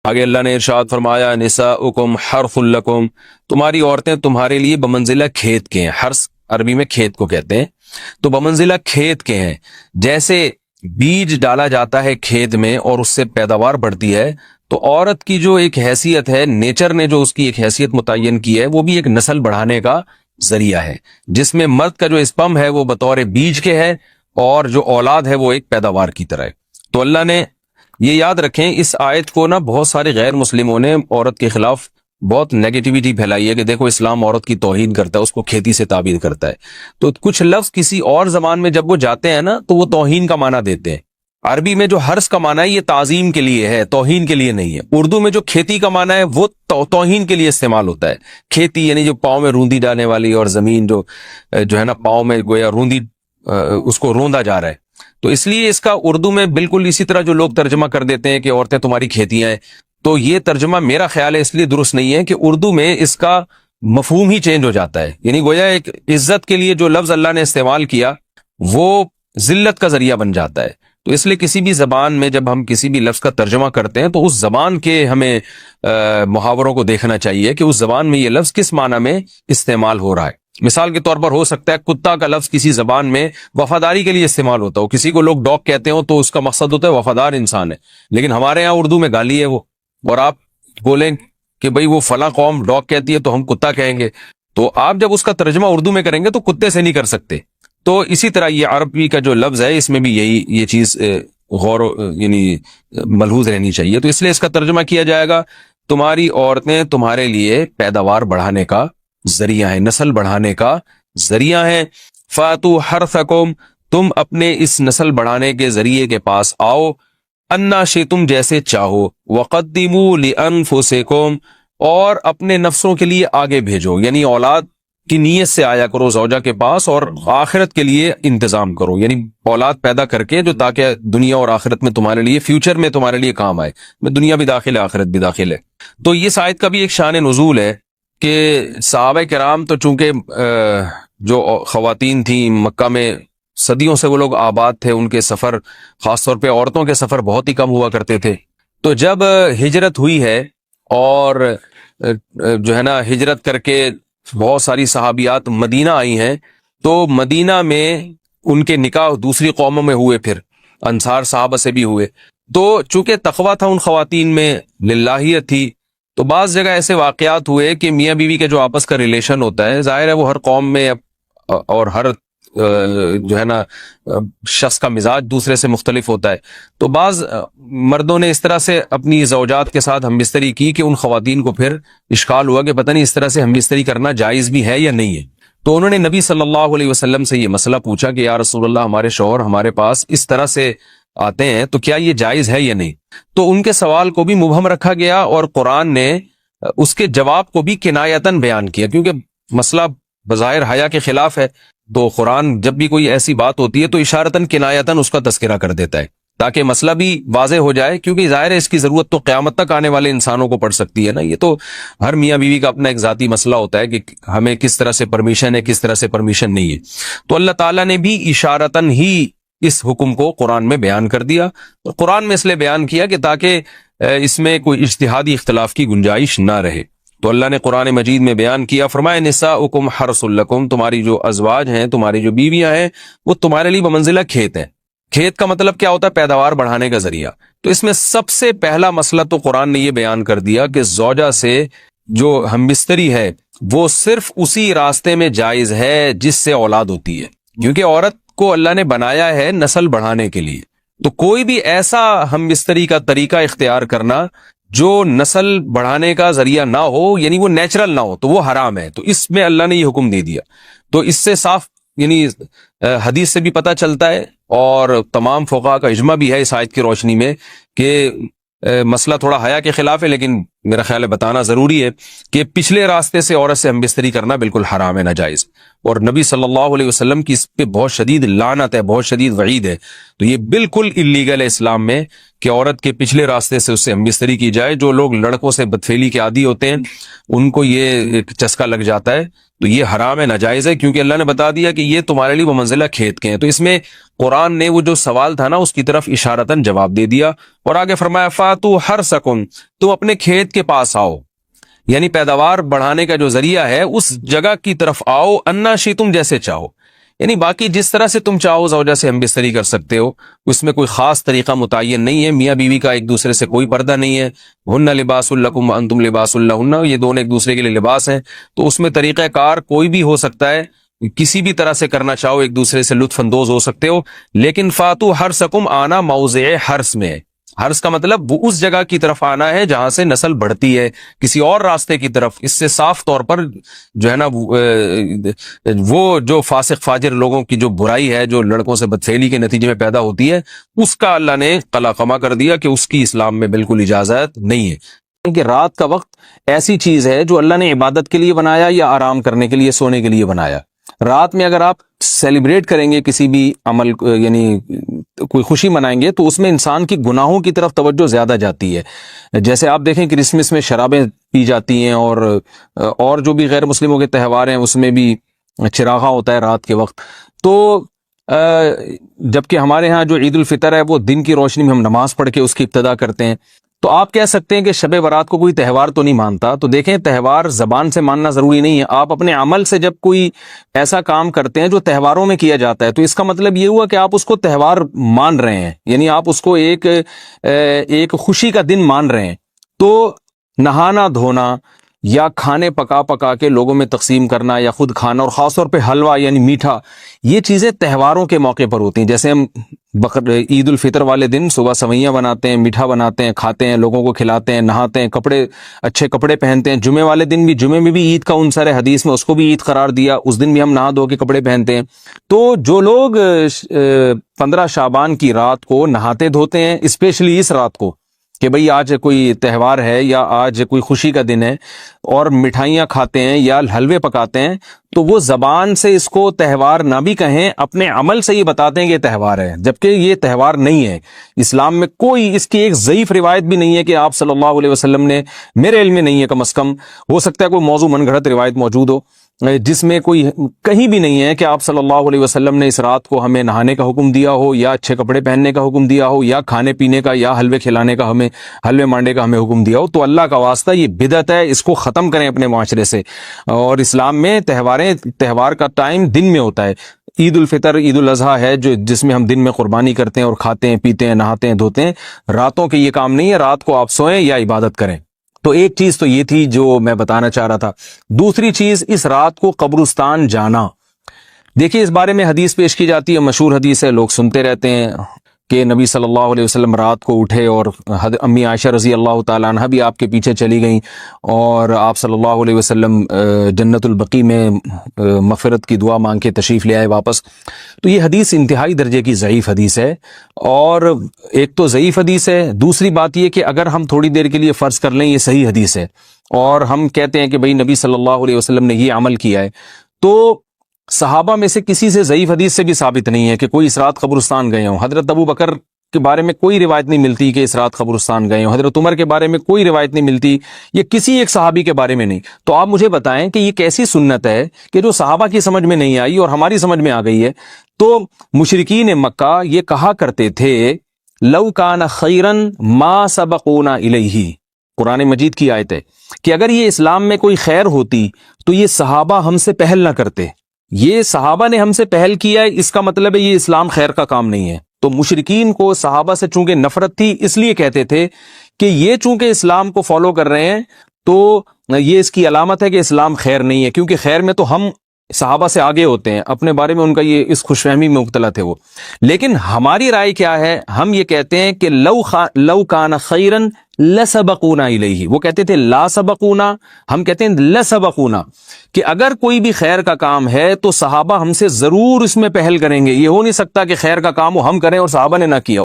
آگے اللہ نے ارشاد فرمایا نساؤکم حرث لکم، تمہاری عورتیں تمہارے لیے بمنزلہ کھیت کے ہیں. حرث عربی میں کھیت کو کہتے ہیں. تو بمنزلہ کھیت کے ہیں. جیسے بیج ڈالا جاتا ہے کھیت میں اور اس سے پیداوار بڑھتی ہے، تو عورت کی جو ایک حیثیت ہے، نیچر نے جو اس کی ایک حیثیت متعین کی ہے، وہ بھی ایک نسل بڑھانے کا ذریعہ ہے، جس میں مرد کا جو اسپم ہے وہ بطور بیج کے ہے اور جو اولاد ہے وہ ایک پیداوار کی طرح ہے. تو اللہ نے یہ یاد رکھیں، اس آیت کو نا بہت سارے غیر مسلموں نے عورت کے خلاف بہت نیگیٹیوٹی پھیلائی ہے کہ دیکھو اسلام عورت کی توہین کرتا ہے، اس کو کھیتی سے تعبیر کرتا ہے. تو کچھ لفظ کسی اور زبان میں جب وہ جاتے ہیں نا تو وہ توہین کا معنی دیتے ہیں. عربی میں جو حرث کا معنی ہے یہ تعظیم کے لیے ہے، توہین کے لیے نہیں ہے. اردو میں جو کھیتی کا معنی ہے وہ توہین کے لیے استعمال ہوتا ہے. کھیتی یعنی جو پاؤں میں روندی ڈالنے والی، اور زمین جو ہے نا پاؤں میں گویا روندی، اس کو روندا جا رہا ہے. تو اس لیے اس کا اردو میں بالکل اسی طرح جو لوگ ترجمہ کر دیتے ہیں کہ عورتیں تمہاری کھیتیاں ہیں، تو یہ ترجمہ میرا خیال ہے اس لیے درست نہیں ہے کہ اردو میں اس کا مفہوم ہی چینج ہو جاتا ہے. یعنی گویا ایک عزت کے لیے جو لفظ اللہ نے استعمال کیا وہ ذلت کا ذریعہ بن جاتا ہے. تو اس لیے کسی بھی زبان میں جب ہم کسی بھی لفظ کا ترجمہ کرتے ہیں تو اس زبان کے ہمیں محاوروں کو دیکھنا چاہیے کہ اس زبان میں یہ لفظ کس معنی میں استعمال ہو رہا ہے. مثال کے طور پر ہو سکتا ہے کتا کا لفظ کسی زبان میں وفاداری کے لیے استعمال ہوتا ہو، کسی کو لوگ ڈاگ کہتے ہو تو اس کا مقصد ہوتا ہے وفادار انسان ہے، لیکن ہمارے یہاں اردو میں گالی ہے وہ، اور آپ بولیں کہ بھئی وہ فلاں قوم ڈاگ کہتی ہے تو ہم کتا کہیں گے، تو آپ جب اس کا ترجمہ اردو میں کریں گے تو کتے سے نہیں کر سکتے. تو اسی طرح یہ عربی کا جو لفظ ہے اس میں بھی یہ چیز غور یعنی ملحوظ رہنی چاہیے. تو اس لیے اس کا ترجمہ کیا جائے گا تمہاری عورتیں تمہارے لیے پیداوار بڑھانے کا ذریعہ ہیں، نسل بڑھانے کا ذریعہ ہیں. فاتو حرثکم، تم اپنے اس نسل بڑھانے کے ذریعے کے پاس آؤ، انا شئتم، جیسے چاہو، وقدموا لانفسکم، اور اپنے نفسوں کے لیے آگے بھیجو، یعنی اولاد کی نیت سے آیا کرو زوجہ کے پاس اور آخرت کے لیے انتظام کرو، یعنی اولاد پیدا کر کے جو تاکہ دنیا اور آخرت میں تمہارے لیے، فیوچر میں تمہارے لیے کام آئے، میں دنیا بھی داخل ہے آخرت بھی داخل ہے. تو یہ آیت کا بھی ایک شان نزول ہے کہ صحابہ کرام تو چونکہ جو خواتین تھیں مکہ میں صدیوں سے وہ لوگ آباد تھے، ان کے سفر خاص طور پہ عورتوں کے سفر بہت ہی کم ہوا کرتے تھے. تو جب ہجرت ہوئی ہے اور جو ہے نا ہجرت کر کے بہت ساری صحابیات مدینہ آئی ہیں، تو مدینہ میں ان کے نکاح دوسری قوموں میں ہوئے، پھر انصار صحابہ سے بھی ہوئے. تو چونکہ تقویٰ تھا ان خواتین میں، للہیت تھی، تو بعض جگہ ایسے واقعات ہوئے کہ میاں بیوی کے جو آپس کا ریلیشن ہوتا ہے، ظاہر ہے وہ ہر قوم میں اور ہر جو ہے نا شخص کا مزاج دوسرے سے مختلف ہوتا ہے. تو بعض مردوں نے اس طرح سے اپنی زوجات کے ساتھ ہم بستری کی کہ ان خواتین کو پھر اشکال ہوا کہ پتہ نہیں اس طرح سے ہم بستری کرنا جائز بھی ہے یا نہیں ہے. تو انہوں نے نبی صلی اللہ علیہ وسلم سے یہ مسئلہ پوچھا کہ یا رسول اللہ، ہمارے شوہر ہمارے پاس اس طرح سے آتے ہیں تو کیا یہ جائز ہے یا نہیں. تو ان کے سوال کو بھی مبہم رکھا گیا اور قرآن نے اس کے جواب کو بھی کنایتاً بیان کیا، کیونکہ مسئلہ بظاہر حیا کے خلاف ہے. تو قرآن جب بھی کوئی ایسی بات ہوتی ہے تو اشارتاً کنایتاً اس کا تذکرہ کر دیتا ہے تاکہ مسئلہ بھی واضح ہو جائے، کیونکہ ظاہر ہے اس کی ضرورت تو قیامت تک آنے والے انسانوں کو پڑ سکتی ہے نا. یہ تو ہر میاں بیوی کا اپنا ایک ذاتی مسئلہ ہوتا ہے کہ ہمیں کس طرح سے پرمیشن ہے، کس طرح سے پرمیشن نہیں ہے. تو اللہ تعالیٰ نے بھی اشارتاً ہی اس حکم کو قرآن میں بیان کر دیا، اور قرآن میں اس لیے بیان کیا کہ تاکہ اس میں کوئی اجتہادی اختلاف کی گنجائش نہ رہے. تو اللہ نے قرآن مجید میں بیان کیا، فرمایا نساؤکم حرث لکم، تمہاری جو ازواج ہیں، تمہاری جو بیویاں ہیں، وہ تمہارے لیے بمنزلہ کھیت ہیں. کھیت کا مطلب کیا ہوتا ہے؟ پیداوار بڑھانے کا ذریعہ. تو اس میں سب سے پہلا مسئلہ تو قرآن نے یہ بیان کر دیا کہ زوجہ سے جو ہم بستری ہے وہ صرف اسی راستے میں جائز ہے جس سے اولاد ہوتی ہے، کیونکہ عورت کو اللہ نے بنایا ہے نسل بڑھانے کے لیے. تو کوئی بھی ایسا ہم بستری کا طریقہ اختیار کرنا جو نسل بڑھانے کا ذریعہ نہ ہو، یعنی وہ نیچرل نہ ہو، تو وہ حرام ہے. تو اس میں اللہ نے یہ حکم دے دیا. تو اس سے صاف یعنی حدیث سے بھی پتہ چلتا ہے اور تمام فقہاء کا اجماع بھی ہے اس آیت کی روشنی میں کہ مسئلہ تھوڑا حیا کے خلاف ہے، لیکن میرا خیال ہے بتانا ضروری ہے کہ پچھلے راستے سے عورت سے ہم بستری کرنا بالکل حرام ہے، ناجائز. اور نبی صلی اللہ علیہ وسلم کی اس پہ بہت شدید لعنت ہے، بہت شدید وعید ہے. تو یہ بالکل اللیگل ہے اسلام میں کہ عورت کے پچھلے راستے سے اس سے ہم بستری کی جائے. جو لوگ لڑکوں سے بدفعلی کے عادی ہوتے ہیں ان کو یہ چسکا لگ جاتا ہے، تو یہ حرام ہے، ناجائز ہے، کیونکہ اللہ نے بتا دیا کہ یہ تمہارے لیے بمنزلہ کھیت کے ہیں. تو اس میں قرآن نے وہ جو سوال تھا نا اس کی طرف اشارتاً جواب دے دیا، اور آگے فرمایا فاتو حرسکم، تم اپنے کھیت کے پاس آؤ، یعنی پیداوار بڑھانے کا جو ذریعہ ہے اس جگہ کی طرف آؤ، انا شئتم، جیسے چاہو، یعنی باقی جس طرح سے تم چاہو زوجہ سے ہم بستری کر سکتے ہو، اس میں کوئی خاص طریقہ متعین نہیں ہے. میاں بیوی کا ایک دوسرے سے کوئی پردہ نہیں ہے. ہن لباس لکم وانتم لباس لہن، یہ دونوں ایک دوسرے کے لیے لباس ہیں. تو اس میں طریقہ کار کوئی بھی ہو سکتا ہے، کسی بھی طرح سے کرنا چاہو ایک دوسرے سے لطف اندوز ہو سکتے ہو. لیکن فاتو حرسکم، آنا موضع حرس میں ہے. حرس کا مطلب وہ اس جگہ کی طرف آنا ہے جہاں سے نسل بڑھتی ہے، کسی اور راستے کی طرف. اس سے صاف طور پر جو ہے نا وہ جو فاسق فاجر لوگوں کی جو برائی ہے، جو لڑکوں سے بدفعلی کے نتیجے میں پیدا ہوتی ہے، اس کا اللہ نے قلعہ کر دیا کہ اس کی اسلام میں بالکل اجازت نہیں ہے. کہ رات کا وقت ایسی چیز ہے جو اللہ نے عبادت کے لیے بنایا یا آرام کرنے کے لیے، سونے کے لیے بنایا. رات میں اگر آپ سیلیبریٹ کریں گے کسی بھی عمل، یعنی کوئی خوشی منائیں گے، تو اس میں انسان کی گناہوں کی طرف توجہ زیادہ جاتی ہے. جیسے آپ دیکھیں کرسمس میں شرابیں پی جاتی ہیں، اور جو بھی غیر مسلموں کے تہوار ہیں اس میں بھی چراغاں ہوتا ہے رات کے وقت. تو جبکہ ہمارے ہاں جو عید الفطر ہے وہ دن کی روشنی میں ہم نماز پڑھ کے اس کی ابتدا کرتے ہیں. تو آپ کہہ سکتے ہیں کہ شب برات کو کوئی تہوار تو نہیں مانتا. تو دیکھیں، تہوار زبان سے ماننا ضروری نہیں ہے. آپ اپنے عمل سے جب کوئی ایسا کام کرتے ہیں جو تہواروں میں کیا جاتا ہے، تو اس کا مطلب یہ ہوا کہ آپ اس کو تہوار مان رہے ہیں، یعنی آپ اس کو ایک خوشی کا دن مان رہے ہیں. تو نہانا دھونا یا کھانے پکا کے لوگوں میں تقسیم کرنا یا خود کھانا، اور خاص طور پہ حلوہ یعنی میٹھا، یہ چیزیں تہواروں کے موقع پر ہوتی ہیں. جیسے ہم عید الفطر والے دن صبح سوئیاں بناتے ہیں، میٹھا بناتے ہیں، کھاتے ہیں، لوگوں کو کھلاتے ہیں، نہاتے ہیں، اچھے کپڑے پہنتے ہیں. جمعے والے دن بھی، جمعے میں بھی عید کا عنصر ہے حدیث میں، اس کو بھی عید قرار دیا، اس دن بھی ہم نہا دھو کے کپڑے پہنتے ہیں. تو جو لوگ 15 شعبان کی رات کو نہاتے دھوتے ہیں، اسپیشلی اس رات کو کہ بھئی آج کوئی تہوار ہے یا آج کوئی خوشی کا دن ہے، اور مٹھائیاں کھاتے ہیں یا حلوے پکاتے ہیں، تو وہ زبان سے اس کو تہوار نہ بھی کہیں، اپنے عمل سے یہ بتاتے ہیں کہ یہ تہوار ہے، جبکہ یہ تہوار نہیں ہے. اسلام میں کوئی اس کی ایک ضعیف روایت بھی نہیں ہے کہ آپ صلی اللہ علیہ وسلم نے، میرے علم میں نہیں ہے، کم از کم ہو سکتا ہے کوئی موضوع من گھڑت روایت موجود ہو جس میں کوئی کہیں بھی نہیں ہے کہ آپ صلی اللہ علیہ وسلم نے اس رات کو ہمیں نہانے کا حکم دیا ہو، یا اچھے کپڑے پہننے کا حکم دیا ہو، یا کھانے پینے کا یا حلوے کھلانے کا، ہمیں حلوے مانڈے کا ہمیں حکم دیا ہو. تو اللہ کا واسطہ یہ بدعت ہے، اس کو ختم کریں اپنے معاشرے سے. اور اسلام میں تہوار کا ٹائم دن میں ہوتا ہے. عید الفطر، عید الاضحیٰ ہے جس میں ہم دن میں قربانی کرتے ہیں اور کھاتے ہیں، پیتے ہیں، نہاتے ہیں، دھوتے ہیں. راتوں کے یہ کام نہیں ہے، رات کو آپ سوئیں یا عبادت کریں. تو ایک چیز تو یہ تھی جو میں بتانا چاہ رہا تھا. دوسری چیز، اس رات کو قبرستان جانا. دیکھیے، اس بارے میں حدیث پیش کی جاتی ہے، مشہور حدیث ہے، لوگ سنتے رہتے ہیں کہ نبی صلی اللہ علیہ وسلم رات کو اٹھے، اور امی عائشہ رضی اللہ تعالیٰ عنہ بھی آپ کے پیچھے چلی گئیں، اور آپ صلی اللہ علیہ وسلم جنت البقیع میں مغفرت کی دعا مانگ کے تشریف لے آئے واپس. تو یہ حدیث انتہائی درجے کی ضعیف حدیث ہے. اور ایک تو ضعیف حدیث ہے، دوسری بات یہ کہ اگر ہم تھوڑی دیر کے لیے فرض کر لیں یہ صحیح حدیث ہے، اور ہم کہتے ہیں کہ بھئی نبی صلی اللہ علیہ وسلم نے یہ عمل کیا ہے، تو صحابہ میں سے کسی سے ضعیف حدیث سے بھی ثابت نہیں ہے کہ کوئی اس رات قبرستان گئے ہوں. حضرت ابو بکر کے بارے میں کوئی روایت نہیں ملتی کہ اس رات قبرستان گئے ہوں، حضرت عمر کے بارے میں کوئی روایت نہیں ملتی، یہ کسی ایک صحابی کے بارے میں نہیں. تو آپ مجھے بتائیں کہ یہ کیسی سنت ہے کہ جو صحابہ کی سمجھ میں نہیں آئی اور ہماری سمجھ میں آ گئی ہے. تو مشرکین مکہ یہ کہا کرتے تھے، لو کان خیرن ما سبقونا الیہ، قرآن مجید کی آیت ہے کہ اگر یہ اسلام میں کوئی خیر ہوتی تو یہ صحابہ ہم سے پہل نہ کرتے. یہ صحابہ نے ہم سے پہل کیا ہے، اس کا مطلب ہے یہ اسلام خیر کا کام نہیں ہے. تو مشرکین کو صحابہ سے چونکہ نفرت تھی، اس لیے کہتے تھے کہ یہ چونکہ اسلام کو فالو کر رہے ہیں تو یہ اس کی علامت ہے کہ اسلام خیر نہیں ہے، کیونکہ خیر میں تو ہم صحابہ سے آگے ہوتے ہیں. اپنے بارے میں ان کا یہ اس خوش فہمی میں مبتلا تھے وہ. لیکن ہماری رائے کیا ہے؟ ہم یہ کہتے ہیں کہ لو کان خیرن لسبقونا الیہ. وہ کہتے تھے لا سبقونا، ہم کہتے ہیں لسبقونا، کہ اگر کوئی بھی خیر کا کام ہے تو صحابہ ہم سے ضرور اس میں پہل کریں گے. یہ ہو نہیں سکتا کہ خیر کا کام ہو ہم کریں اور صحابہ نے نہ کیا ہو.